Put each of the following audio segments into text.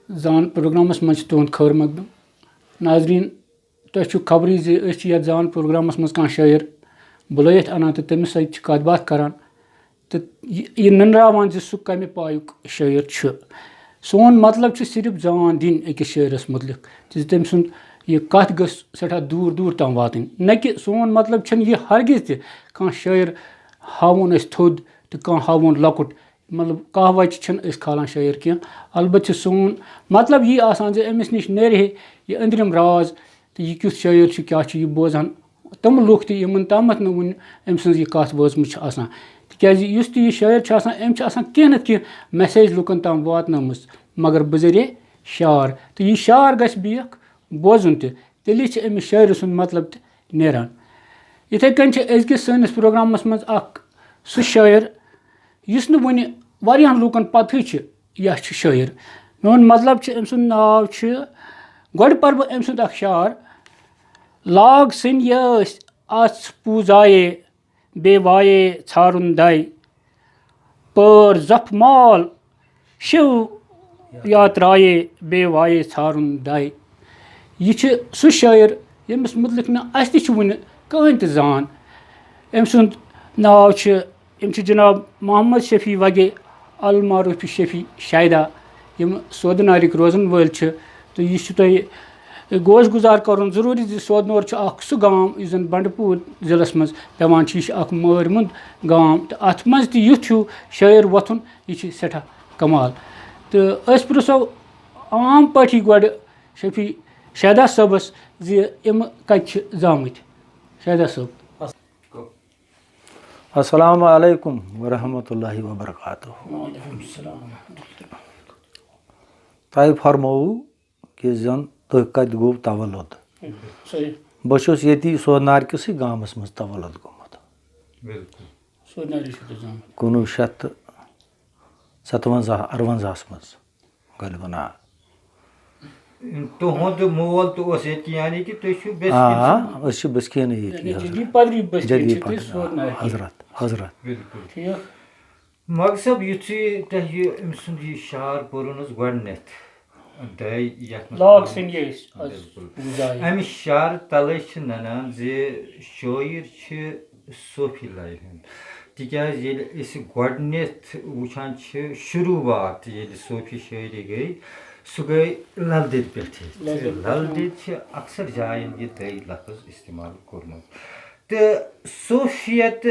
زان پروگرامس منٛز چھُ تُہُنٛد خٲر مقدم ناظریٖن تۄہہِ چھُو خبرٕے زِ أسۍ چھِ یتھ زان پروگرامس منٛز کانٛہہ شٲعر بُلٲیِتھ اَنان تہٕ تٔمِس سۭتۍ چھِ کَتھ باتھ کران تہٕ یہِ نٔنراوان زِ سُہ کمہِ پایُک شٲعر چھُ سون مطلب چھُ صرف زان دِنۍ أکِس شٲعرس مُتعلق زِ تٔمۍ سُنٛد یہِ کتھ گٔژھ سٮ۪ٹھاہ دوٗر دوٗر تام واتٕنۍ نہ کہِ سون مطلب چھُنہٕ یہِ ہرگِز تہِ کانٛہہ شٲعر ہاوُن أسۍ تھوٚد تہٕ کانٛہہ ہاوُن لۄکُٹ مطلب کاہ وچہِ چھِنہٕ أسۍ کھالان شٲعر کینٛہہ البتہ چھُ سون مطلب یی آسان زِ أمِس نِش نیرِ ہے یہِ أنٛدرِم راز تہٕ یہِ کیُتھ شٲعر چھُ کیاہ چھُ یہِ بوزان تِم لُکھ تہِ یِمن تامَتھ نہٕ وُنہِ أمۍ سٕنٛز یہِ کَتھ بوزمٕژ چھِ آسان تِکیازِ یُس تہِ یہِ شٲعر چھُ آسان أمۍ چھِ آسان کینٛہہ نَتہٕ کینٛہہ میسیج لُکن تام واتنٲومٕژ مگر بذریعہ شعر تہٕ یہِ شعر گژھِ بیاکھ بوزُن تہِ تیٚلی چھِ أمِس شٲعرٕ سُنٛد مطلب تہِ نیران یِتھٕے کٔنۍ چھِ أزکِس سٲنِس پروگرامس منٛز اکھ سُہ شٲعر یُس نہٕ وُنہِ واریاہن لُکن پتہٕے چھِ یہِ چھُ شٲعر میون مطلب چھُ أمۍ سُنٛد ناو چھُ گۄڈٕ پرٕ بہٕ أمۍ سُنٛد اکھ شعر لاگ سٕنۍ ٲسۍ اَژھ پوٗزایے بیٚیہِ وایے ژھارُن دَے پٲر زۄپھ مال شِو یاترایے بیٚیہِ وایے ژھارُن دَے یہِ چھُ سُہ شٲعر ییٚمِس مُتعلِق نہٕ اَسہِ تہِ چھُ وُنہِ کٕہٕنۍ تہِ زان أمۍ سُنٛد ناو چھُ یِم چھِ جِناب محمد شفیع وگے المعروف شفیع شیدا یِم سودنارٕکۍ روزن وٲلۍ چھِ تہٕ یہِ چھُ تۄہہِ گوش گُزار کَرُن ضروٗری زِ سودنور چھُ اکھ سُہ گام یُس زَن بنڈپوٗر ضلعس منٛز پیٚوان چھُ یہِ چھُ اکھ مٲرۍ مُنٛد گام تہٕ اَتھ منٛز تہِ یُتھ ہیوٗ شٲعر وۄتھُن یہِ چھُ سٮ۪ٹھاہ کمال تہٕ أسۍ پرٛژھو عام پٲٹھی گۄڈٕ شفیع شیدا صٲبس زِ یِمہٕ کَتہِ چھِ زامٕتۍ شیدا صٲب السلام علیکم ورحمتہ اللہ وبرکاتہ تۄہہِ فرمووُ کہِ زن تُہۍ کتہِ گوٚو تولُد بہٕ چھُس ییٚتی سودنار کِسٕے گامس منٛز تولُد گوٚمُت 1957-58 منٛز غٲلبن أسۍ چھِ بٔسکیٖنٕے ییٚتی حضرت مقصد یُتھُے تۄہہِ أمۍ سُنٛد یہِ شعر پوٚرُن حظ گۄڈٕنیتھ اَمہِ شعرٕ تلے چھِ ننان زِ شٲعر چھِ صوفی لایہِ ہُنٛد تِکیازِ ییٚلہِ أسۍ گۄڈٕنیتھ وٕچھان چھِ شروٗعات ییٚلہِ صوفی شٲعری گٔے سُہ گٔے لل دٮ۪د پٮ۪ٹھٕے لل دٮ۪د چھِ اکثر جاین یہِ دٔے لفظ استعمال کوٚرمُت تہٕ صوفیت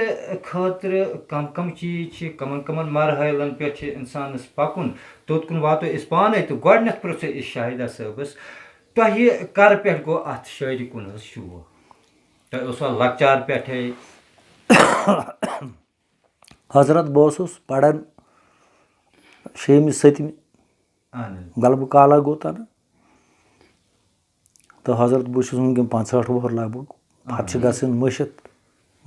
خٲطرٕ کم کم چیٖز چھِ کمن کمن مرحلن پٮ۪ٹھ چھِ انسانس پکُن توٚت کُن واتو أسۍ پانے تہٕ گۄڈٕنیتھ پرٛژھو أسۍ شاہدا صٲبس تۄہہِ کرٕ پٮ۪ٹھ گوٚو اتھ شٲعری کُن حظ شوق تۄہہِ اوسوا لۄکچار پٮ۪ٹھے حضرت بہٕ اوسُس پران 6مہِ 7مہِ غلبہٕ کالا گوٚو تَنہٕ تہٕ حضرت بہٕ چھُس وٕنکٮ۪ن 65 وُہُر لگ بگ پتہٕ چھِ گژھان مٔشِتھ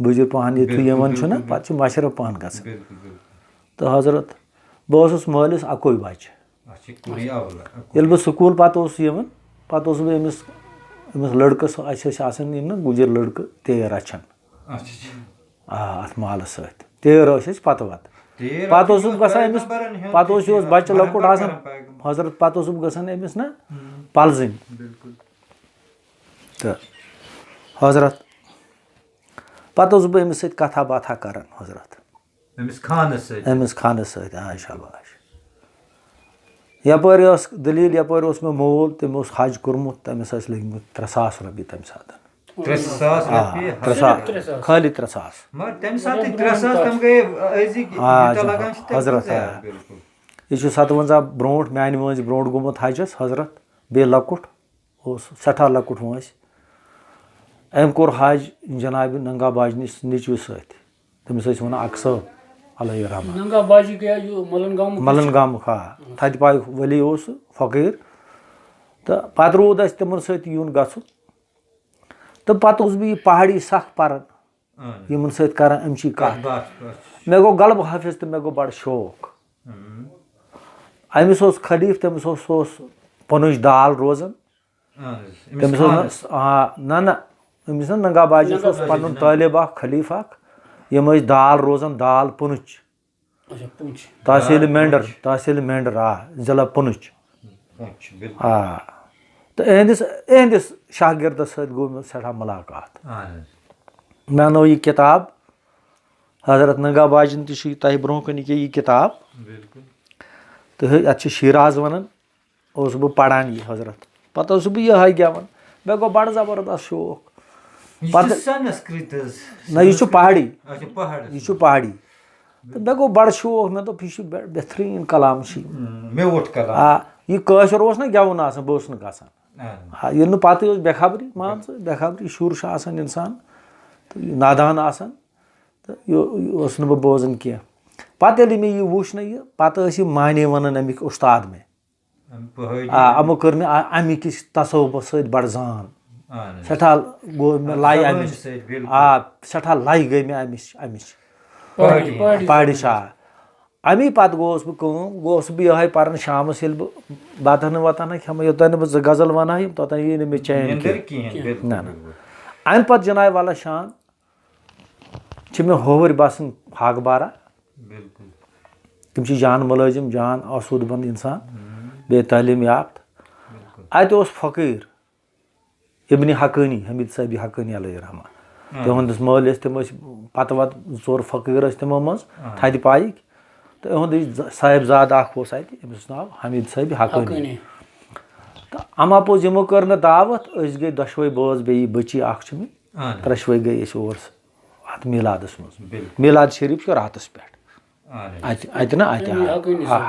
بٕجِر پہن یُتھُے یِوان چھُنہ پتہٕ چھِ مشرف پہن گژھان تہٕ حضرت بہٕ اوسُس مٲلِس اَکُے بچہِ ییٚلہِ بہٕ سکوٗل پتہٕ اوسُس یِوان پتہٕ اوسُس بہٕ أمِس لٔڑکس اَسہِ ٲسۍ آسان یِم نہ گُجِر لٔڑکہٕ تیٖر رچھان اتھ مالس سۭتۍ تیٖر ٲسۍ أسۍ پتہٕ وتہٕ پتہٕ اوسُس بہٕ گژھان أمِس پتہٕ اوس یہِ اوس بچہِ لۄکُٹ آسان حضرت پتہٕ اوسُس بہٕ گژھان أمِس نہ پلزٕنۍ تہٕ حضرت پتہٕ اوسُس بہٕ أمِس سۭتۍ کتھا باتھا کران حضرت أمِس خانس سۭتۍ شاباش یپٲرۍ ٲس دٔلیٖل یپٲرۍ اوس مےٚ مول تٔمۍ اوس حج کوٚرمُت تٔمِس ٲسۍ لٔگمٕتۍ 3 ساس رۄپیہِ تمہِ ساتہٕ 3 ساس خٲلی 3 ساس حضرت یہِ چھُ 57 برونٛٹھ میانہِ وٲنٛسہِ برونٛٹھ گوٚمُت حجس حضرت بیٚیہِ لۄکُٹ اوس سٮ۪ٹھاہ لۄکُٹ وٲنٛسہِ أمۍ کوٚر حج جنابِ ننگا باجنِس نیٚچوِس سۭتۍ تٔمِس ٲسۍ ونان اکھ صٲب علیہ رحمان ملن گامُک تھدِ پایُک ؤلی اوس سُہ فقیٖر تہٕ پتہٕ روٗد اَسہِ تِمن سۭتۍ یُن گژھُن تہٕ پتہٕ اوسُس بہٕ یہِ پہاڑی سکھ پران یِمن سۭتۍ کران اَمچی کتھ مےٚ گوٚو غلبہٕ حٲفِظ تہٕ مےٚ گوٚو بڑٕ شوق أمِس اوس خلیٖف تٔمِس اوس پُنٕچ دال روزان تٔمِس اوس نہ أمِس نہ ننگا باجنس اوس پنُن طٲلب اکھ خلیٖف اکھ یِم ٲسۍ دال روزان دال پُنٕچ تحصیٖلہِ مینڈر ضلع پُنٕچ تہٕ یِہنٛدِس شاگِردَس سۭتۍ گوٚو مےٚ سٮ۪ٹھاہ مُلاقات مےٚ اَنو یہِ کِتاب حضرت نگاہ باجَن تہِ چھُ تۄہہِ برونٛہہ کَنہِ یہِ کِتاب تہٕ یَتھ چھِ شیٖراز وَنان اوسُس بہٕ پَران یہِ حضرت پَتہٕ اوسُس بہٕ یِہوٚے گٮ۪وان مےٚ گوٚو بَڑٕ زبردست شوق نہ یہِ چھُ پہاڑی یہِ چھُ پہاڑی تہٕ مےٚ گوٚو بَڑٕ شوق مےٚ دوٚپ یہِ چھُ بہتریٖن کلام چھُ یہِ کٲشُر اوس نہ گٮ۪وُن آسان بہٕ اوسُس نہٕ گژھان ییٚلہِ نہٕ پَتہٕ ٲس بےخبری مان ژٕ بےخبری شُر چھُ آسان اِنسان تہٕ یہِ نادان آسان تہٕ یہِ اوسُس نہٕ بہٕ بوزان کینٛہہ پَتہٕ ییٚلہِ مےٚ یہِ وُچھ نہ یہِ پَتہٕ ٲسۍ یہِ معنے وَنان اَمِکۍ اُستاد مےٚ یِمو کٔر مےٚ اَمِکِس تصوُبس سۭتۍ بَڑٕ زان سٮ۪ٹھاہ گوٚو مےٚ لَے اَمِچ سٮ۪ٹھاہ لَے گٔے مےٚ اَمِچ پہاڑی شاہ اَمی پَتہٕ گوٚوُس بہٕ کٲم گوٚوُس بہٕ یِہوٚے پَران شامَس ییٚلہِ بہٕ بَتہٕ ہَنا وَتہٕ ہَنا کھٮ۪مہٕ یوٚتانۍ نہٕ بہٕ زٕ غزل وَنہٕ ہا توٚتانۍ یی نہٕ مےٚ چین کینٛہہ نہ نہ اَمہِ پَتہٕ جِناب والا شان چھِ مےٚ ہووٕرۍ باسان ہاکہٕ بارہ تِم چھِ جان مُلٲزِم جان آسوٗد بنٛد اِنسان بیٚیہِ تعلیٖم یافتہٕ اَتہِ اوس فقیٖر ابنِ حقٲنی حمیٖد صٲبِ حقٲنی علیہ رحمٰن تِہُنٛدِس مٲلۍ ٲسۍ تِم ٲسۍ پَتہٕ وَتہٕ 2 فقیٖر ٲسۍ تِمو منٛز تھدِ پایِکۍ تہٕ یِہُنٛدٕے صاحبزادٕ اکھ اوس اَتہِ أمِس اوس ناو حمیٖد صٲبِ حقٲنی تہٕ اَما پوٚز یِمو کٔر مےٚ دعوت أسۍ گٔے دۄشوَے بٲژ بیٚیہِ بٔچی اکھ چھِ مےٚ 3 گٔے أسۍ اور اَتھ میٖلادَس منٛز میٖلاد شریٖف چھُ راتَس پٮ۪ٹھ اَتہِ نہ اَتہِ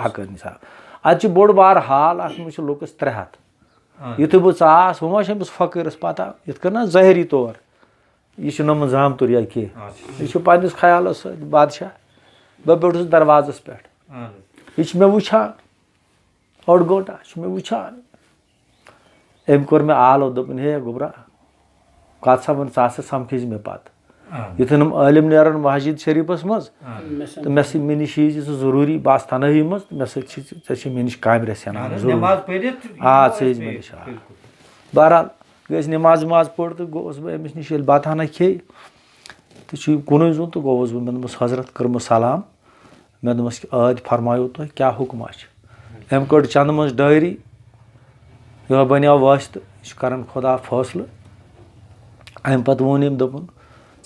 حقٲنی صاحب اَتہِ چھُ بوٚڑ بارٕ ہال اَتھ منٛز چھِ لُکَس 300 یُتھُے بہٕ ژاس وۄنۍ ما چھِ أمِس فقیٖرَس پَتہ یِتھ کٔنۍ نہ ظٲہری طور یہِ چھُ نوٚمُت زامتُر یا کینٛہہ یہِ چھُ پنٛنِس خیالَس سۭتۍ بادشاہ بہٕ بیوٗٹھُس دروازَس پٮ۪ٹھ یہِ چھِ مےٚ وٕچھان 8 گٲنٛٹہٕ چھُ مےٚ وٕچھان أمۍ کوٚر مےٚ آلو دوٚپُن ہے گوٚبرا کَتھ سَمَن ژٕ ہسا سَمکھِ مےٚ پَتہٕ یُتھُے نہٕ عٲلِم نیران مسجِد شریٖفَس منٛز تہٕ مےٚ نِش یی ژٕ ضروٗری بہٕ آسہٕ تَنہٲیی منٛز تہٕ مےٚ سۭتۍ چھِ ژےٚ چھِ مےٚ نِش کامہِ رَژھِ اَنان ژٕ ییٖزِ مےٚ نِش بہرحال گٔے أسۍ نٮ۪ماز وٮ۪ماز پٔر تہٕ گوٚوُس بہٕ أمِس نِش ییٚلہِ بَتہٕ ہَنا کھے تہٕ چھُ کُنُے زوٚن تہٕ گوٚوُس بہٕ مےٚ دوٚپمَس حضرت کٔرمٕژ سلام مےٚ دوٚپمَس عٲدۍ فرمایو تۄہہِ کیٛاہ حُکمہ چھِ أمۍ کٔڑ چَندٕ منٛز ڈٲری یِہوٚے بَنیو وٲسِتہٕ یہِ چھُ کَران خۄدا فٲصلہٕ اَمہِ پَتہٕ ووٚن أمۍ دوٚپُن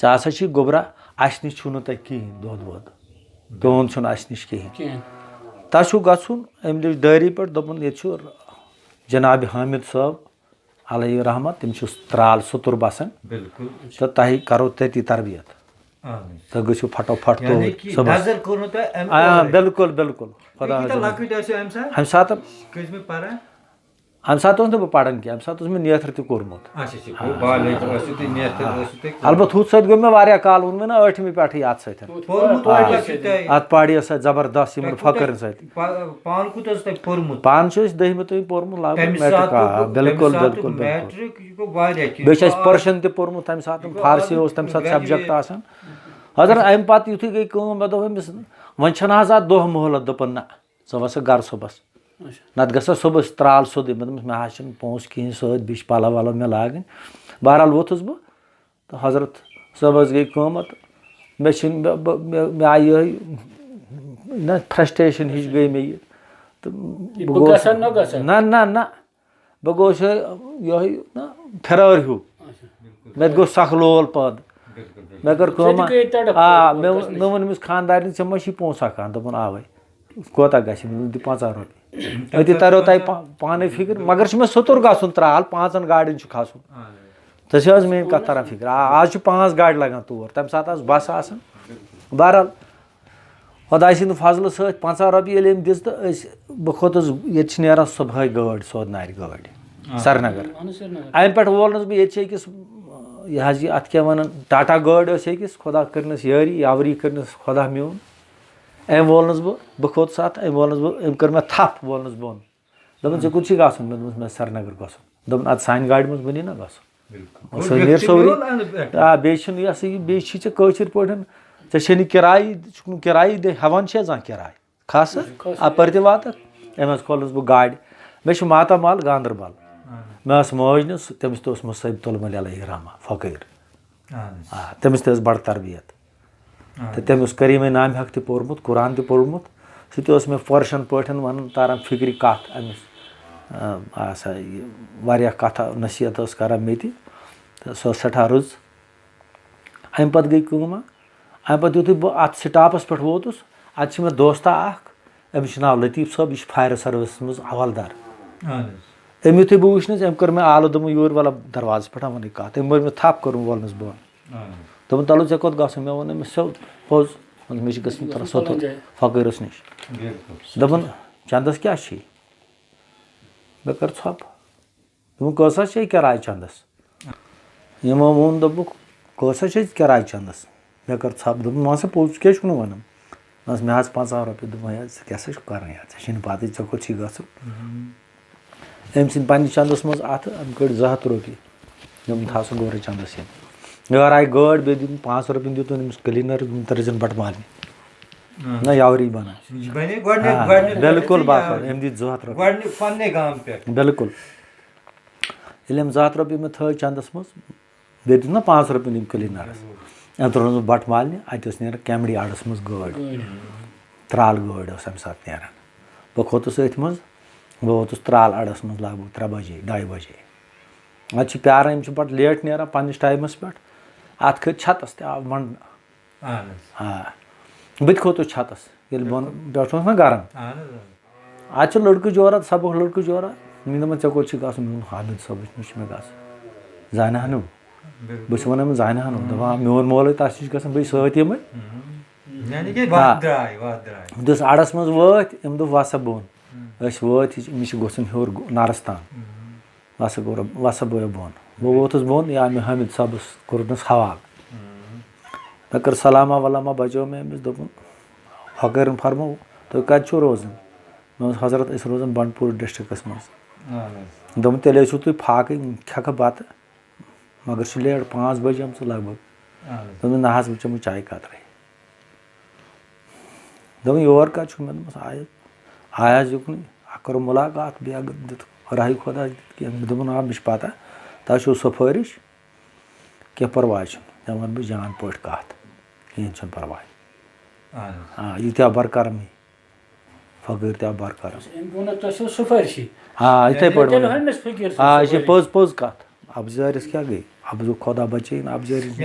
ژےٚ ہسا چھِ گوٚبرا اَسہِ نِش چھُنہٕ تۄہہِ کِہیٖنۍ دۄد وۄد تُہُنٛد چھُنہٕ اَسہِ نِش کِہیٖنۍ تۄہہِ چھُو گژھُن أمۍ لیٚچھ ڈٲری پٮ۪ٹھ دوٚپُن ییٚتہِ چھُ جِنابِ حامِد صٲب علیہ رحمٰن تِم چھِ ترٛال سُتُر بَسان تہٕ تۄہہِ کَرو تٔتی تربیت تُہۍ گٔژھِو پھٹوپھٹ توٗرۍ صُبحس بِلکُل بِلکُل خۄدا اَمہِ ساتہٕ اوس نہٕ بہٕ پَران کینٛہہ اَمہِ ساتہٕ اوس مےٚ نیتھر تہِ کوٚرمُت البتہٕ ہُتھ سۭتۍ گوٚو مےٚ واریاہ کال ووٚن مےٚ نہ 8مہِ پٮ۪ٹھٕے اَتھ سۭتۍ اَتھ پاڑیَس سۭتۍ زبردست یِمن فقرن سۭتۍ پانہٕ چھُ أسۍ 10مہِ تانۍ پوٚرمُت لگ بگ میٹرِک بِلکُل بِلکُل بیٚیہِ چھُ اَسہِ پٔرشَن تہِ پوٚرمُت تَمہِ ساتہٕ فارسی اوس تَمہِ ساتہٕ سبجکٹ آسان حضرت اَمہِ پَتہٕ یُتھُے گٔے کٲم مےٚ دوٚپ أمِس وۄنۍ چھَنہٕ حظ اَتھ دۄہ مۄہلت دوٚپُن نہ ژٕ وَسکھ گرٕ صُبحس نَتہٕ گژھِ صُبحس ترٛال سیوٚدُے مےٚ دوٚپمَس مےٚ حظ چھِنہٕ پونٛسہٕ کِہیٖنۍ سۭتۍ بیٚیہِ چھِ پَلو وَلو مےٚ لاگٕنۍ بہرحال ووٚتھُس بہٕ تہٕ حضرت صٲبَس گٔے کٲمَتھ مےٚ چھِنہٕ مےٚ آیہِ یِہوٚے نہ فرٛسٹریشَن ہِش گٔے مےٚ یہِ تہٕ بہٕ گوٚوُس نہ نہ نہ بہٕ گوٚوُس یِہوٚے نہ پھِرٲر ہیوٗ مےٚ تہِ گوٚو سکھ لول پٲدٕ مےٚ کٔر کٲم مےٚ ووٚن أمِس خاندارنہِ ژےٚ ما چھِ پونٛسہٕ کانٛہہ دوٚپُن اَوَے کوتاہ گژھِ مےٚ دِ 50 رۄپیہِ أتی تَریو تۄہہِ پانَے فِکر مگر چھُ مےٚ سُتُر گژھُن ترٛال 5 گاڑٮ۪ن چھُ کھسُن ژےٚ چھِ حظ میٛٲنۍ کَتھ تران فِکر آز چھُ 5 گاڑِ لگان تور تَمہِ ساتہٕ آسہٕ بَسہٕ آسان بہرحال خۄداے سٕنٛدِ فضلہٕ سۭتۍ 50 رۄپیہِ ییٚلہِ أمۍ دِژ تہٕ بہٕ کھوٚتُس ییٚتہِ چھِ نیران صُبحٲے گٲڑۍ سودنارِ گٲڑۍ سرینگر اَمہِ پٮ۪ٹھ وولنَس بہٕ ییٚتہِ چھِ أکِس یہِ حظ یہِ اَتھ کیٛاہ وَنان ٹاٹا گٲڑۍ ٲس أکِس خۄدا کٔرنَس یٲری یاوری کٔرنَس خۄدا میون أمۍ وولنَس بہٕ کھوٚتُس اَتھ أمۍ وولنَس بہٕ أمۍ کٔر مےٚ تھپھ وولنَس بۄن دوٚپُن ژےٚ کوٚت چھُے گژھُن مےٚ دوٚپمَس مےٚ سرینگر گژھُن دوٚپُن اَدٕ سانہِ گاڑِ منٛز بَنی نہ گژھُن سُہ نیرِ سورُے بیٚیہِ چھُنہٕ یہِ ہسا یہِ بیٚیہِ چھی ژےٚ کٲشِر پٲٹھۍ ژےٚ چھے نہٕ کِراے چھُکھ نہٕ کِراے ہٮ۪وان چھے زانٛہہ کِراے کھس اَپٲرۍ تہِ واتَکھ أمۍ حظ کھولنَس بہٕ گاڑِ مےٚ چھُ ماتامال گاندربل مےٚ ٲس مٲج نہٕ تٔمِس تہِ اوس مُصعب تُلمُلہِ علیہ رحمٰن فقیٖر تٔمِس تہِ ٲس بَڑٕ تربیت تہٕ تٔمۍ اوس کریٖمے نامہِ حق تہِ پوٚرمُت قُران تہِ پوٚرمُت سُہ تہِ اوس مےٚ پٔرشَن پٲٹھۍ وَنان تاران فِکرِ کَتھ أمِس سا واریاہ کَتھا نصیٖحت ٲس کَران مےٚ تہِ تہٕ سۄ ٲس سٮ۪ٹھاہ رٕژ. اَمہِ پَتہٕ گٔے کٲم اَمہِ پَتہٕ یُتھُے بہٕ اَتھ سِٹاپَس پٮ۪ٹھ ووتُس اَتہِ چھِ مےٚ دوستا اَکھ أمِس چھُ ناو لطیٖف صٲب یہِ چھُ فایر سٔروِسَس منٛز حوالدار. أمۍ یُتھُے بہٕ وٕچھنَس أمۍ کٔر مےٚ آلہٕ دوٚپُن یورٕ وَلہٕ دروازَس پٮ۪ٹھ وَنٕے کَتھ. أمۍ مٲر مےٚ تھپھ کوٚرُن وولنَس بۄن دوٚپُن تَلہٕ ژےٚ کوٚت گژھُن مےٚ ووٚن أمِس سیوٚد پوٚز مےٚ چھِ گژھُن تھوڑا سوٚتُر فقیٖرَس نِش. دوٚپُن چنٛدَس کیٛاہ چھِ مےٚ کٔر ژھۄپہٕ دوٚپُن کۭژاہ چھے کِراے چنٛدَس. یِمو ووٚن دوٚپُکھ کۭژاہ چھے کِراے چنٛدَس مےٚ کٔر ژھۄپہٕ دوٚپُن وَن سا پوٚز ژٕ کیٛازِ چھُکھ نہٕ وَنان دوٚپمَس مےٚ حظ 50 رۄپیہِ دوٚپُن ہے ژٕ کیٛاہ سا چھُکھ کَران یاد ژےٚ چھِی نہٕ پَتہٕ ژےٚ کوٚت چھی گژھُن. أمۍ ژھٕنۍ پنٛنِس چنٛدَس منٛز اَتھٕ أمۍ کٔڑۍ 200 رۄپیہِ دوٚپُن تھاو سا گورٕ چنٛدَس یِن. یورٕ آیہِ گٲڑۍ بیٚیہِ دیُتُن 5 رۄپیہِ دیُتُن أمِس کلیٖنَرَس دوٚپُن ترٛٲے زٮ۪ن بَٹہٕ مالنہِ نہ یاوری بَنان بِلکُل باپار أمۍ دِتۍ 200 رۄپیہِ بِلکُل. ییٚلہِ أمۍ 200 رۄپیہِ مےٚ تھٲے چنٛدَس منٛز بیٚیہِ دیُت نہ 5 رۄپیہِ أمۍ کلیٖنَرَس أمۍ ترٛوونَس بہٕ بَٹہٕ مالنہِ اَتہِ ٲس نیران کیمڑی اَڈَس منٛز گٲڑۍ ترٛال گٲڑۍ ٲس اَمہِ ساتہٕ نیران. بہٕ کھوٚتُس أتھۍ منٛز بہٕ ووتُس ترٛال اَڈَس منٛز لگ بگ 3 بجے 2 بجے. اَتہِ چھِ پیاران یِم چھِ پَتہٕ لیٹ نیران پنٛنِس ٹایمَس پٮ۪ٹھ. اَتھ کھٔتۍ چھَتَس تہِ آو منٛڈنہٕ بہٕ تہِ کھوٚتُس چھَتَس ییٚلہِ بۄن پٮ۪ٹھ اوس نہ گرم. اَتہِ چھِ لٔڑکہٕ جورا سبق لٔڑکہٕ جورا مےٚ دوٚپمَس ژےٚ کوٚت چھُے گژھُن مےٚ ووٚن حامِد صٲبَس نِش چھُ مےٚ گژھُن. زانہِ ہَنو بہٕ چھُس وَنان زانہِ ہَنو دَپان میون مولٕے تَس نِش گژھان بہٕ سۭتۍ یِمَے. دِژ اَڈَس منٛز وٲتۍ أمۍ دوٚپ وَسا بۄن أسۍ وٲتۍ مےٚ چھُ گژھُن ہیوٚر نَرَس تام وَسا بہٕ بۄن. بہٕ ووتُس بۄن یا مےٚ حامِد صٲبَس کوٚرنَس حوالہٕ مےٚ کٔر سلامہ وَلامہ بَچو مےٚ أمِس دوٚپُن فقیٖرَن فرموو تُہۍ کَتہِ چھُو روزان مےٚ ووٚنُس حضرت أسۍ روزان بنٛڈپوٗر ڈِسٹِرٛکَس منٛز. دوٚپُن تیٚلہِ ٲسِو تُہۍ فاقٕے کھٮ۪کھٕ بَتہٕ مگر چھُ لیٹ 5 بجیمژٕ لگ بگ. دوٚپُن نہ حظ بہٕ چٮ۪مہٕ چاے قطرے. دوٚپُن یور کَتہِ چھُ مےٚ دوٚپمَس آیس یُکنُے اکھ کَرو مُلاقات بیٚیہِ اگر دِتھ راہہِ خۄدا دِتھ کینٛہہ دوٚپُن آ مےٚ چھِ پَتہ تۄہہِ چھُو سُفٲرِش کینٛہہ پَرواے چھُنہٕ ژےٚ وَنہٕ بہٕ جان پٲٹھۍ کَتھ کِہیٖنۍ چھُنہٕ پَرواے. یہِ تہِ آو برقرارٕے فقیٖر تہِ آو برقرار یِتھَے پٲٹھۍ یہِ چھِ پوٚز کَتھ اَبزٲرِس کیٛاہ گٔے خۄدا بَچٲیِن اَبزٲرِس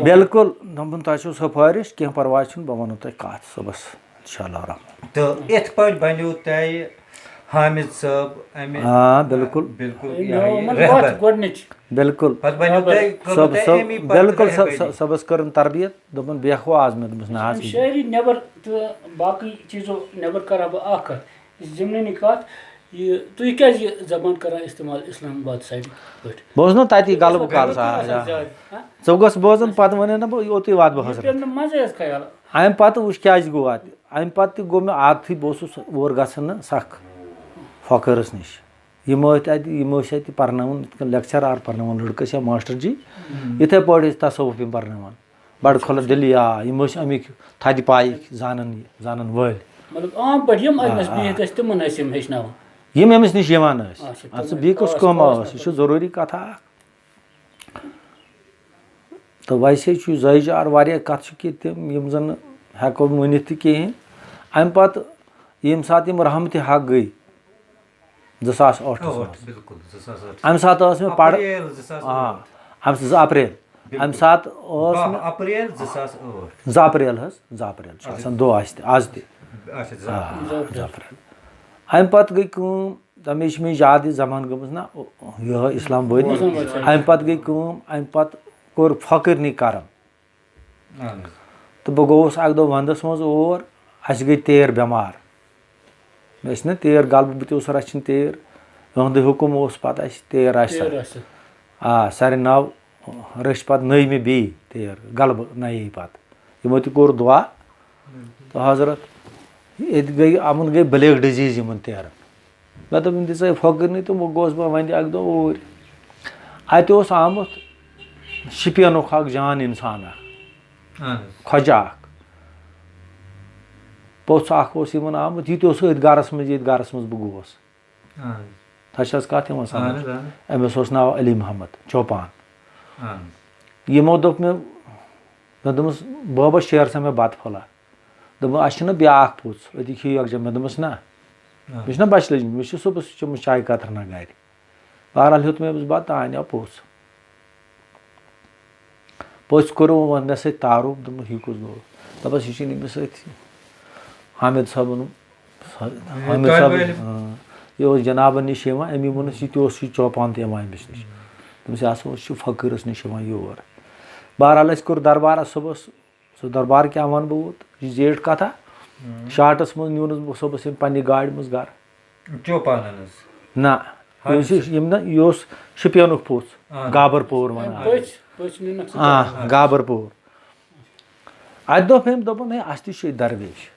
بِلکُل دوٚپُن تۄہہِ چھُو سُفٲرِش کینٛہہ پَرواے چھُنہٕ بہٕ وَنو تۄہہِ کَتھ صُبحس اِنشاء اللہ رحمان. تہٕ یِتھ پٲٹھۍ بَنیو تۄہہِ حامِد صٲب بِلکُل بِلکُل بِلکُل صُبحس کٔرٕن تربیت دوٚپُن بیٚہہ ہُہ آز مےٚ دوٚپمَس نہ حظ شٲعری نٮ۪بر تہٕ باقٕے چیٖزو نٮ۪بر کَرٕ ہا بہٕ اکھ کَتھ زِمنٲنی کَتھ یہِ تُہۍ کیٛازِ یہِ زبان کَران اِستعمال اِسلام آباد سایڈٕ پٲٹھۍ بہٕ اوسُس نہ تَتی غلبہٕ کَرٕ ژٕ گوٚژھ بوزُن پَتہٕ وَنے نہ بہٕ اوتُے واتہٕ بہٕ حضرت. مَزے حظ خیال اَمہِ پَتہٕ وٕچھ کیٛازِ گوٚو اَتہِ اَمہِ پَتہٕ تہِ گوٚو مےٚ عادتھٕے بہٕ اوسُس اور گژھان نہٕ سَکھ فقیٖرَس نِش. یِم ٲسۍ اَتہِ پَرناوان یِتھ کٔنۍ لیکچَرار پَرناوان لٔڑکَس یا ماسٹر جی یِتھَے پٲٹھۍ ٲسۍ تصوُف یِم پَرناوان بَڑٕ کھۄلہٕ دِلی یِم ٲسۍ اَمِکۍ تھدِ پایِکۍ زانَن وٲلۍ یِم أمِس نِش یِوان ٲسۍ. اَدٕ سا بیٚیہِ کُس کٲمہ ٲس یہِ چھُ ضروٗری کَتھا اکھ. تہٕ ویسے چھُ زٲیجار واریاہ کَتھٕ چھِ کینٛہہ تِم یِم زَن نہٕ ہٮ۪کو ؤنِتھ تہِ کِہیٖنۍ. اَمہِ پَتہٕ ییٚمہِ ساتہٕ یِم رحمتہِ حق گٔے 2008 اَمہِ ساتہٕ ٲس مےٚ پَرٕ 2 اپریل اَمہِ ساتہٕ اوس مےٚ 2 اپریل حظ 2 اپریل چھُ آسان دۄہ اَسہِ تہِ آز تہِ 2 اپریل. اَمہِ پَتہٕ گٔے کٲم تَمے چھِ مےٚ یاد یہِ زمانہٕ گٔمٕژ نہ یِہوے اِسلام بٲدی. اَمہِ پَتہٕ گٔے کٲم اَمہِ پَتہٕ کوٚر فقیٖرنٕے کَرم تہٕ بہٕ گوٚوُس اَکہِ دۄہ وَندَس منٛز اور اَسہِ گٔے تیٖر بٮ۪مار مےٚ ٲسۍ نہ تیٖر غلبہٕ بہٕ تہِ اوسُس رَچھان تیٖر یِہُنٛدُے حُکُم اوس پَتہٕ اَسہِ تیٖر رَچھِ سارے ناو رٔچھۍ پَتہٕ نٔے مےٚ بیٚیہِ تیٖر غلبہٕ نَیے پَتہٕ یِمو تہِ کوٚر دُعا تہٕ حضرت ییٚتہِ گٔے یِمَن گٔے بٕلیک ڈِزیٖز یِمَن تیرَن مےٚ دوٚپ یِم دِژے فقیٖرنٕے تہٕ وۄنۍ گوس بہٕ وۄنۍ اَکہِ دۄہ اوٗرۍ. اَتہِ اوس آمُت شُپیَنُک اکھ جان اِنسان اکھ خۄجا اکھ پوٚژھ اکھ اوس یِمن آمُت یہِ تہِ اوس أتھۍ گرَس منٛز ییٚتہِ گرَس منٛز بہٕ گوس. تۄہہِ چھِ حظ کَتھ یِوان سَمجھ أمِس اوس ناو علی محمد چوپان. یِمو دوٚپ مےٚ دوٚپمَس بابا شیر سا مےٚ بَتہٕ پھوٚلہ دوٚپُن اَسہِ چھُنہ بیٛاکھ پوٚژھ أتی کھیٚیِو یَکجاہ مےٚ دوٚپمَس نہ مےٚ چھُنہ بَچہِ لٔجمٕژ مےٚ چھُ صُبحَس چوٚمُت چاے کَترَنا گَرِ بہرحال ہیوٚت مےٚ أمِس بَتہٕ تہٕ اَنیو پوٚژھ پوٚژھ کوٚرُم وۄنۍ مےٚ سۭتۍ تعارُف دوٚپمَس یہِ کُس گوٚو دَپَس یہِ چھُنہٕ أمِس سۭتۍ حامِد صٲبُن حامِد صٲب یہِ اوس جِنابَن نِش یِوان أمی ووٚنُس یہِ تہِ اوس یہِ چوپان تہِ یِوان أمِس نِش دوٚپمَس یہِ ہسا اوس چھُ فقیٖرَس نِش یِوان یور بہرحال اَسہِ کوٚر دربارَس صُبحَس سُہ دربار کیٛاہ وَنہٕ بہٕ یہِ زیٖٹھ کَتھا شاٹَس منٛز نیوٗنَس بہٕ صُبحَس یِم پنٛنہِ گاڑِ منٛز گرٕ نہ یِم نہ یہِ اوس شُپیَنُک پوٚژھ گابر پوٗر وَنان گابر پوٗر اَتہِ دوٚپ أمۍ دوٚپُن ہے اَسہِ تہِ چھُ ییٚتہِ درویش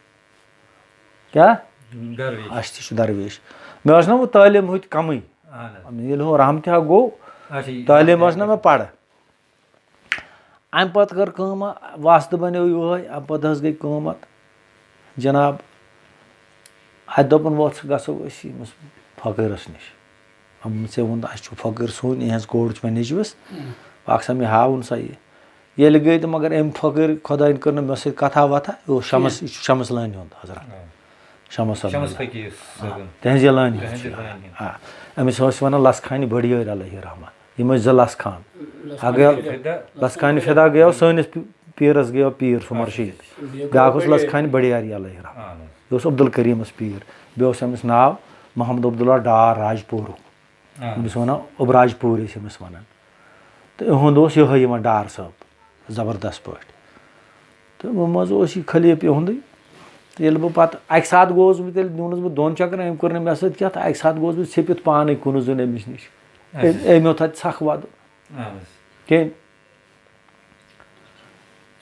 کیٛاہ اَسہِ تہِ چھُ درویش مےٚ ٲس نہ وۄنۍ تعلیٖم ہُتہِ کَمٕے ییٚلہِ ہُہ رحمتہِ گوٚو تعلیٖم ٲس نہ مےٚ پَرٕ اَمہِ پَتہٕ کٔر کٲمہ واسطہٕ بَنیو یِہوے اَمہِ پَتہٕ حظ گٔے کٲم اَتھ جِناب اَتہِ دوٚپُن وۄتھ گژھو أسۍ ییٚمِس فقیٖرَس نِش ژےٚ ووٚن اَسہِ چھُ فقیٖر سُنٛد یِہٕنٛز کوٗر چھِ مےٚ نیٚچوِس اکھ سا مےٚ ہاوُن سا یہِ ییٚلہِ گٔے تہٕ مگر أمۍ فقیٖر خۄدایَن کٔر نہٕ مےٚ سۭتۍ کَتھا وَتھا یہِ اوس شمس یہِ چھُ شمس لٲنہِ ہُنٛد حضرت شمس تِہنٛزِ لٲنہِ ہُنٛد آ أمِس ٲسۍ وَنان لَس خانہِ بٔڑیٲرۍ علیہ رحمٰ یِم ٲسۍ زٕ لَس خان اکھ گٔیو لَس خانہِ فِدا گٔیو سٲنِس پیٖرَس گٔیو پیٖر سُہ مُرشیٖد بیٛاکھ اوس لَس خانہِ بٔڑیارِ علیہ رحمٰ یہِ اوس عبدالکریٖمَس پیٖر بیٚیہِ اوس أمِس ناو محمد عبداللہ ڈار راجپوٗرُک أمِس وَنان عبراج پوٗر ٲسۍ أمِس وَنان تہٕ یِہُنٛد اوس یِہوے یِوان ڈار صٲب زبردست پٲٹھۍ تہٕ وۄنۍ منٛزٕ اوس یہِ خلیٖف یِہُنٛدُے تہٕ ییٚلہِ بہٕ پَتہٕ اَکہِ ساتہٕ گوٚوُس بہٕ تیٚلہِ نیوٗنَس بہٕ دۄن چَکرَن أمۍ کوٚر نہٕ مےٚ سۭتۍ کینٛہہ تہٕ اَکہِ ساتہٕ گوٚوُس بہٕ ژھیٚپِتھ پانَے کُنُے زوٚن أمِس نِش أمۍ ہیوٚت اَتہِ سَکھ وَدُن کٔمۍ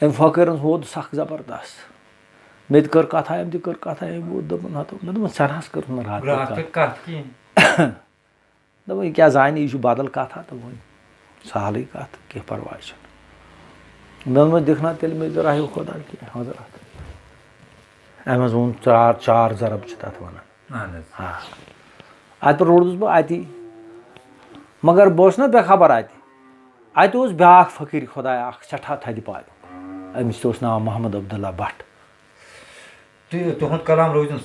أمۍ فقیٖرَن ہوٚد سَکھ زبردست مےٚ تہِ کٔر کَتھا أمۍ تہِ کٔر کَتھا أمۍ ووت دوٚپُن ہَتہٕ مےٚ دوٚپمَس ژےٚ نہ حظ کٔرٕتھ نہٕ راتھ دوٚپُن یہِ کیٛاہ زانہِ یہِ چھُ بدل کَتھا تہٕ وۄنۍ سہلٕے کَتھ کینٛہہ پَرواے چھُنہٕ مےٚ دوٚپمَس دِکھ نہ تیٚلہِ مےٚ دوٚپ رحیو خۄدا کینٛہہ حضرت أمۍ حظ ووٚن چار ضرب چھِ تَتھ وَنان آ اَتہِ پٮ۪ٹھ روٗدُس بہٕ اَتی مگر بہٕ اوسُس نہ بے خبر اَتہِ اوس بیٛاکھ فقیٖر خۄدایا اکھ سٮ۪ٹھاہ تھدِ پایُک أمِس تہِ اوس ناو محمد عبداللہ بٹ تُہُنٛد کلام روزُن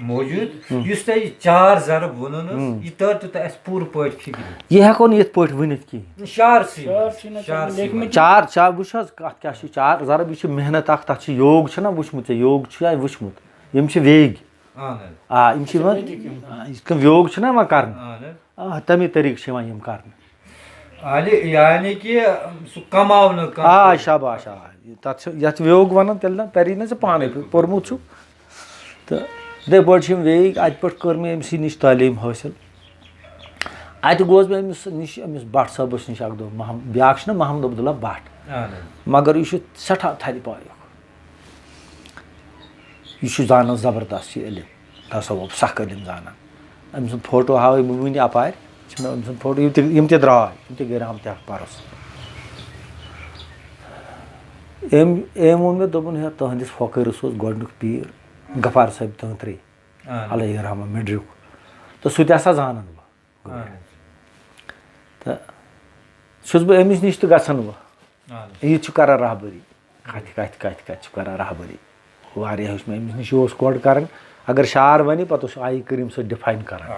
موٗجوٗد یُس تۄہہِ یہِ چار ضرب ووٚنوُ نہٕ یہِ تٲرۍتو تُہۍ اَسہِ پوٗرٕ پٲٹھۍ فِکرِ یہِ ہٮ۪کو نہٕ یِتھ پٲٹھۍ ؤنِتھ کِہیٖنۍ چار وٕچھ حظ کَتھ کیٛاہ چھِ چار ضرب یہِ چھِ محنت اکھ تَتھ چھِ یوگ چھُنہ وٕچھمُت ژےٚ یوگ چھُیا وٕچھمُت یِم چھِ ویگۍ آ یِم چھِ یِوان یِتھ کٔنۍ یوگ چھُنہ یِوان کَرنہٕ آ تَمے طریٖقہٕ چھِ یِوان یِم کَرنہٕ آ شاباش آ تَتھ چھِ یَتھ ویوگ وَنان تیٚلہِ نہ تَری نہ ژےٚ پانَے پوٚرمُت چھُکھ تہٕ یِتھَے پٲٹھۍ چھِ یِم ویگۍ اَتہِ پٮ۪ٹھ کٔر مےٚ أمۍ سٕے نِش تعلیٖم حٲصِل اَتہِ گوٚوُس بہٕ أمِس نِش أمِس بٹ صٲبَس نِش اَکھ دۄہ بیٛاکھ چھُنہ محمد عبداللہ بٹ مگر یہِ چھُ سٮ۪ٹھاہ تھدِ پایُک یہِ چھُ زانان زبردست یہِ علم تصوُف سخ علم زانان أمۍ سُنٛد فوٹو ہاوَے بہٕ وٕنہِ اَپارِ چھِ مےٚ أمۍ سُنٛد فوٹو یِم تہِ درٛاے یِم تہِ گٔے رحمتہِ پَرُس أمۍ ووٚن مےٚ دوٚپُن ہے تُہٕنٛدِس فقیٖرَس اوس گۄڈٕنیُک پیٖر غفار صٲب تٲنٛترے علیہ رحمٰ مِڈرِک تہٕ سُہ تہِ ہسا زانان بہٕ تہٕ چھُس بہٕ أمِس نِش تہِ گژھان بہٕ یہِ تہِ چھُ کران رہبٔری کَتھِ چھُ کران رہبٔری واریاہ ہیوٚچھ مےٚ أمِس نِش یہِ اوس گۄڈٕ کران اگر شعر وَنہِ پَتہٕ اوس آیہِ کٔریٖم سۭتۍ ڈِفاین کران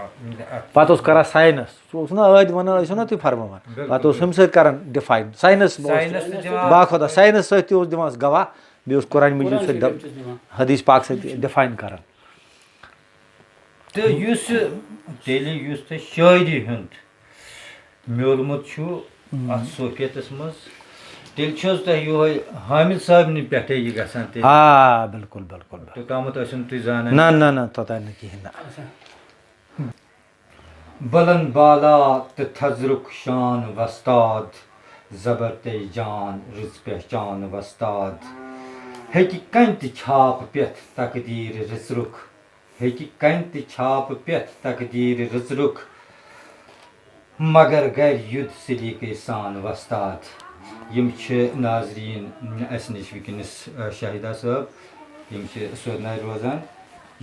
پَتہٕ اوس کران ساینس سُہ اوس نہ ٲدۍ وَنان ٲسِو نہ تُہۍ فرماوان پَتہٕ اوس ہُمہِ سۭتۍ کران ڈِفاین ساینس باخۄدا ساینس سۭتۍ تہِ اوس دِوان گواہ بیٚیہِ اوس قرآنہِ مجیٖد سۭتۍ حدیٖث پاک سۭتۍ ڈِفاین کران تہٕ یُس تیٚلہِ یُس تۄہہِ شٲعری ہُنٛد میوٗلمُت چھُ اَتھ صوفیتَس منٛز تیٚلہِ چھُ حظ تۄہہِ یِہوے حامِد صٲبنہِ پٮ۪ٹھَے یہِ گژھان تیٚلہِ آ بِلکُل بِلکُل توٚتامَتھ ٲسِو نہٕ تُہۍ زانان نہ توٚتانۍ نہٕ کِہیٖنۍ نہ بلند بالا تہٕ تھزرُک شان وستاد زبر تے جان رٕژ پہچان وستاد ہیٚکہِ کَنہِ تہِ چھاپہٕ پٮ۪تھ تقدیٖر رٕژرُک ہیٚکہِ کَنہِ تہِ چھاپہٕ پٮ۪تھ تقدیٖر رٕژرُک مگر گرِ یُد سلیٖقے سان وستاد یِم چھِ ناظریٖن اَسہِ نِش وٕنکیٚنَس شاہِدا صٲب یِم چھِ سودنارِ روزان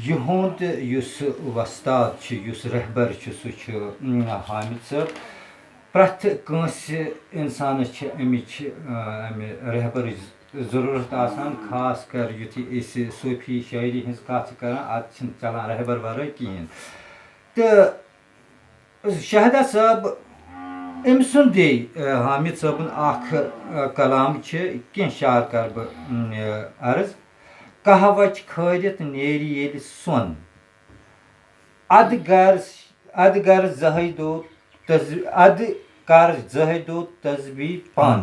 یِہُنٛد یُس وۄستاد چھُ یُس رہبر چھُ سُہ چھُ حامِد صٲب پرٛٮ۪تھ کٲنٛسہِ اِنسانَس چھِ اَمہِ رہبرٕچ ضروٗرت آسان خاص کر یُتھُے أسۍ صوٗفی شٲعری ہِنٛز کَتھ چھِ کَران اَتھ چھِنہٕ چَلان رہبر وَرٲے کِہیٖنۍ تہٕ شاہدہ صٲب أمۍ سُنٛدے حامِد صٲبُن اَکھ کلام چھِ کینٛہہ شعر کَرٕ بہٕ عرض کہوٕچ کھٲرِتھ نیرِ ییٚلہِ سۄن اَدٕ گر زٕہٕے دو تسبی پن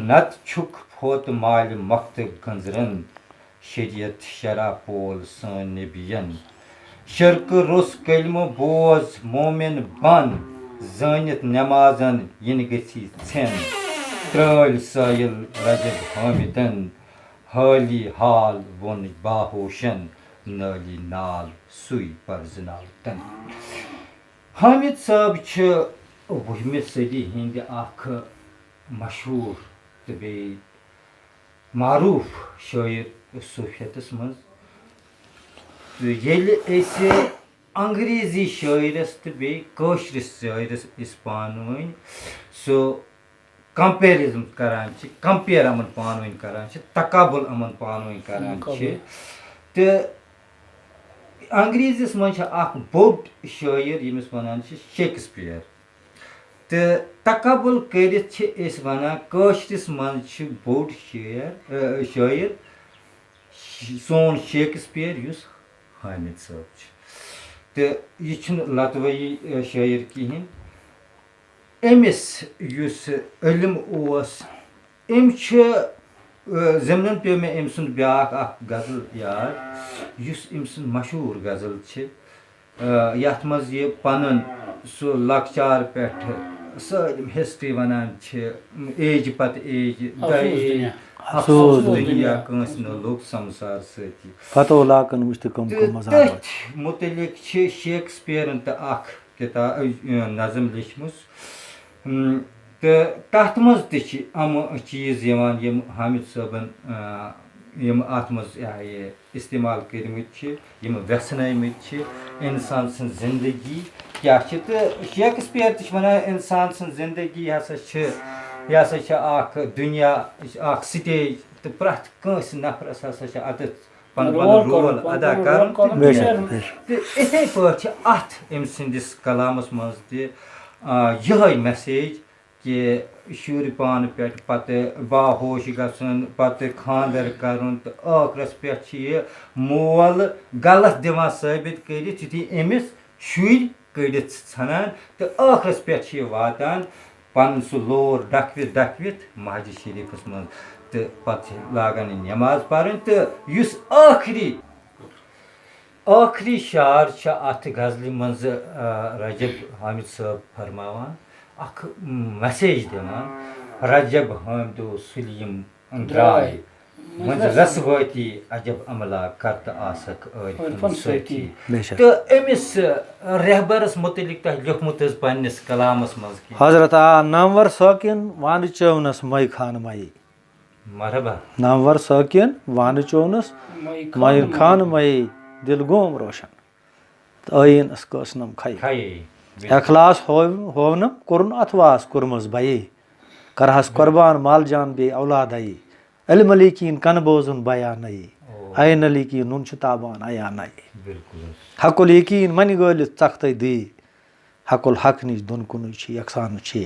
نتہٕ چھُکھ فوت مالہِ مۄختہٕ گنٛزرن شریعت شرع پول سٲنۍ نبِین شرکہٕ روٚس کلمہٕ بوز مومِن بن زٲنِتھ نٮ۪مازن یِنہٕ گٔژھی ژھٮ۪ن ترٛٲلۍ سٲیِل رجب حٲمِدن حٲلی حال ووٚن باہوشن نٲلی نال سُے پرزٕناو تن حامِد صٲب چھِ وُہمہِ صٔدی ہِنٛدِ اکھ مشہوٗر تہٕ بیٚیہِ معروٗف شٲعر صوٗفیتس منٛز تہٕ ییٚلہِ أسۍ انگریزی شٲعرس تہٕ بیٚیہِ کٲشرِس شٲعرس أسۍ پانہٕ ؤنۍ سُہ کمپیرزن کران چھِ کمپیر یِمن پانہٕ ؤنۍ کران چھِ تقابُل یِمن پانہٕ ؤنۍ کران چھِ تہٕ انگریزیس منٛز چھِ اکھ بوٚڑ شٲعر ییٚمِس ونان چھِ شیکسپیر تہٕ تقابُل کٔرِتھ چھِ أسۍ ونان کٲشرِس منٛز چھِ بوٚڑ شٲعر سون شیکسپیر یُس حامِد صٲب چھُ تہٕ یہِ چھُنہٕ لتوٲیی شٲعر کِہیٖنۍ أمِس یُس علم اوس أمۍ چھُ ضِمنن پیٚو مےٚ أمۍ سُنٛد بیٛاکھ اکھ غزل یاد یُس أمۍ سُنٛد مشہوٗر غزل چھِ یتھ منٛز یہِ پنُن سُہ لۄکچار پٮ۪ٹھٕ سٲلِم ہسٹری ونان چھِ ایجہِ پتہٕ ایجہِ افسوٗس دُنیا کٲنٛسہِ نہٕ لوٚگ سمسار سۭتی تٔتھۍ مُتعلق چھِ شیکسپیرن تہِ اکھ کِتاب نظم لیچھمٕژ تہٕ تتھ منٛز تہِ چھِ یِم چیٖز یِوان یِم حامِد صٲبن یِم اتھ منٛز یہِ استعمال کٔرمٕتۍ چھِ یِم ویژھنٲومٕتۍ چھِ انسان سٕنٛز زندگی کیٛاہ چھِ تہٕ شیکسپیر تہِ چھِ ونان انسان سٕنٛز زندگی یہِ ہسا چھِ اکھ دُنیا یہِ چھِ اکھ سٹیج تہٕ پرٛٮ۪تھ کٲنٛسہِ نفرس ہسا چھِ اتٮ۪تھ پنُن پنُن رول ادا کرُن تہٕ اِتھے پٲٹھۍ چھِ اتھ أمۍ سٕنٛدِس کلامس منٛز تہِ یِہے میسیج کہِ شُرۍ پانہٕ پٮ۪ٹھ پتہٕ باہوش گژھُن پتہٕ خانٛدر کرُن تہٕ ٲخرس پٮ۪ٹھ چھِ یہِ مول غلط دِوان ثٲبت کٔرِتھ یُتھُے أمِس شُرۍ کٔڑِتھ ژھنان تہٕ ٲخرس پٮ۪ٹھ چھِ یہِ واتان پنُن سُہ لور ڈکھوِتھ مسجد شریٖفس منٛز تہٕ پتہٕ چھِ لاگان یہِ نٮ۪ماز پرٕنۍ تہٕ یُس ٲخری شعر چھِ اتھ غزلہِ منٛز رجب حامِد صٲب فرماوان اکھ میسیج دِوان رجب حٲمدو سُلہِ یِم درٛاے منٛزٕ رسوٲتی عجب عملا کرتہٕ آسکھ عٲرفن سۭتی تہٕ أمِس رہبرس مُتعلق تۄہہِ لیوٚکھمُت حظ پننِس کلامس منٛز حضرت نامور سٲکِن وانہٕ چٲونس مے خان مے مرحبا نامور سٲکِن وانہٕ چٲونس مے خان مے دل گوم روشن تہٕ ٲیٖنس کٲسنم کھیے اخلاص ہوونم کوٚرُن اتھ واس کوٚرمٕژ بیے کرہس قۄربان مال جان بیٚیہِ اولادے علم لیٖکیٖن کنہٕ بوزُن بیانَے عین لیٖکیٖن نُن چھُ تابان عیانَے حقُل یقیٖن منہِ گٲلِتھ ژکھتَے دٕے حقُل حق نِش دۄن کُنُے چھِ یکسان چھے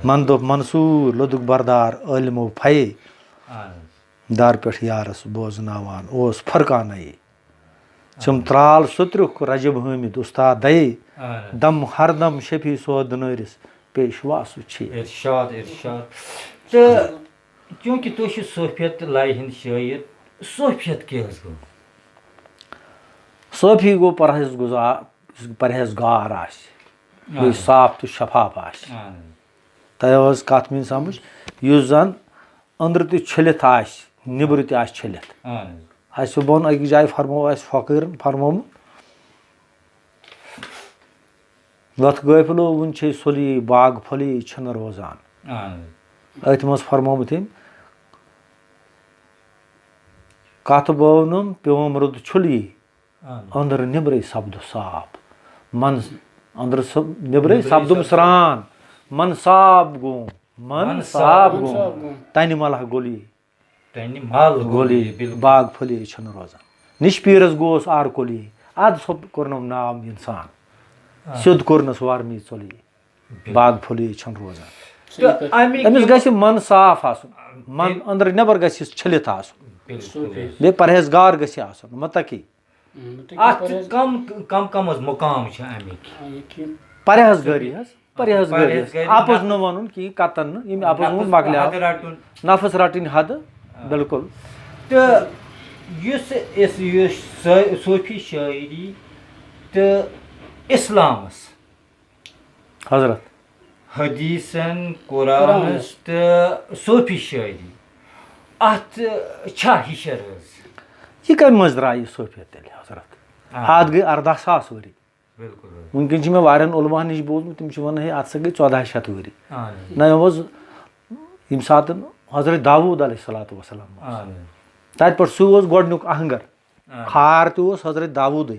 من دوٚپ منصوٗر لوٚدُکھ بردار عٲلمو پھیے دار پٮ۪ٹھ یارس بوزناوان اوس فرقانَے چھِم ترٛال سُترُکھ رجب حٲمِد اُستاد دَیے دم ہردم شفی سودنٲرِس پیشوا سُہ چھے تہٕ چوٗنٛکہِ تُہۍ چھِو صوفیت لایہِ ہِنٛدۍ شٲعر صوفیت کیٛاہ حظ گوٚو صوفی گوٚو پرہیزگار آسہِ بیٚیہِ صاف تہٕ شفاف آسہِ تۄہہِ آو حظ کتھ میٛٲنۍ سمجھ یُس زن أنٛدرٕ تہِ چھٔلِتھ آسہِ نیٚبرٕ تہِ آسہِ چھٔلِتھ اَسہِ صُبحن أکِس جایہِ فرموو اَسہِ فقیٖرن فرمومُت وَتھ غٲفلو وُنہِ چھے سُلی باغ پھٔلی چھِنہٕ روزان أتھۍ منٛز فرمومُت أمۍ کتھ بٲونُم پیوم رُد چھُلی أنٛدرٕ نیٚبرٕے سپدٕ صاف من أنٛدرٕ نیٚبرٕے سپدُم سرٛان من صاف گوم تنہِ ملح گوٚلی गोली बाग फली छुन रोजान निश पीरस गोस आर कोली अद सब कोरनम नाम इंसान सिद्ध कोरनस वारमी चोली बाग फली छुन रोजान अमिस गछि मन साफ आसुन मन अंदर नेबर गछि छलित आसुन बे परहेजगार गछि आसुन मतकी कम मुकाम परहेजगारी परहेजगारी आपुज न वनुन कि कतन यम आपुज वुन मकल्या नफस रटिन हद बिल्कुल तो सूफी शायरी तो इस्लामस हजरत हदीसन कुरानस तो सूफी शायरी अत छा हिशर यह कम मज द्राय सूफियत तेल हजरत अत गई 18,000 वरी वनकन मे वारियन उलमा नश बोजमुत तम वन है अत गई 1400 वरी न यम सात हजरत दाऊद अलैहिस्सलातु वस्सलाम तत पे सह गोडनुक अहंगर खार तस हजरत दाऊद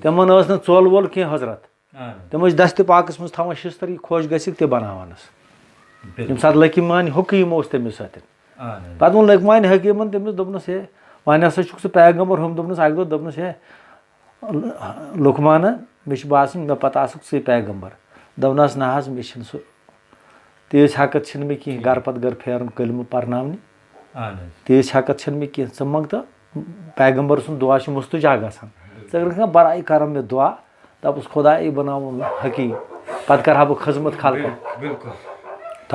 तमन न चोल वोल कह हजरत तम दस्त पाकस मज थवान शिस्तर खोश गसिक ते बनावानस यम सात लकीमान हुकीम तमिस सत पे वो लकमान हकीमन तमिस दोपनस हे वन हसा सह पैगम्बर हम दोपनस अक दो दोपनस हे लुकमान मे बासन मे पत आसुक सह पैगम्बर दोपनस ना मे सह तेज हकत मे कह गर पत गर फेरन कलम पर्नावने तेज हकत मे कह च मंग तो पैगम्बर सुन दुआ मुस्तजा ग बराई कर मे दुआ दपस खुदा बना हकीम पत कर बह खजमत खल्क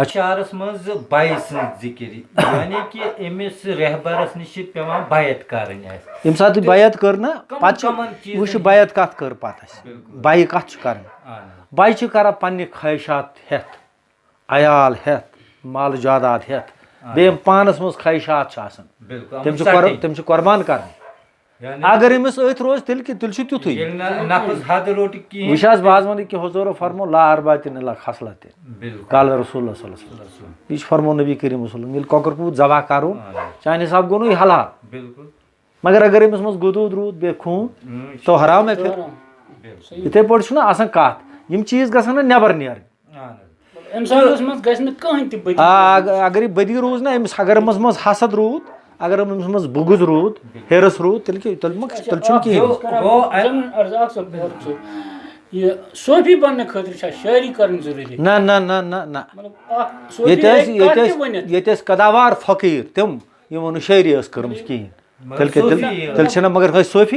शारस मज बाई जिक्र यानी कि अमिस रहबरस नश पेवान बैत करन यम सात बैत कर ना वो बैत कत कर पत बाई कत कर बाई कर पन्ने ख्वाहिशात हेत अयाल हेत माल जादाद हेत बे पानस मज ख्वाहिशात तम कुर्बान कर अगर अमिस अथ रोज तिल तुथु वह बाज वन कि हजूर फरमो ला अरबातिन ला खसलतिन काल रसूल यह फरमो नबी करीम वसल्लम कौकर पूत जबा करो चान हिसाब गो यह हलाल मगर अगर अमिस मज गुदूद रूद बे खून तो हराम है फिर इथे पे आसान कत यम चीज गसन नबर नेर अगर यह बदी रूज ना अमिस अगर अमिस मज हसद रूद अगर अमिस मज बुगुज रूद हेरस रूद तिल सोफी बनने खतर शायरी कर जरूरी ना ना ना ना ना ये कदावार फकीर तम यमो शायरी कर्म कहें तिल मगर सोफी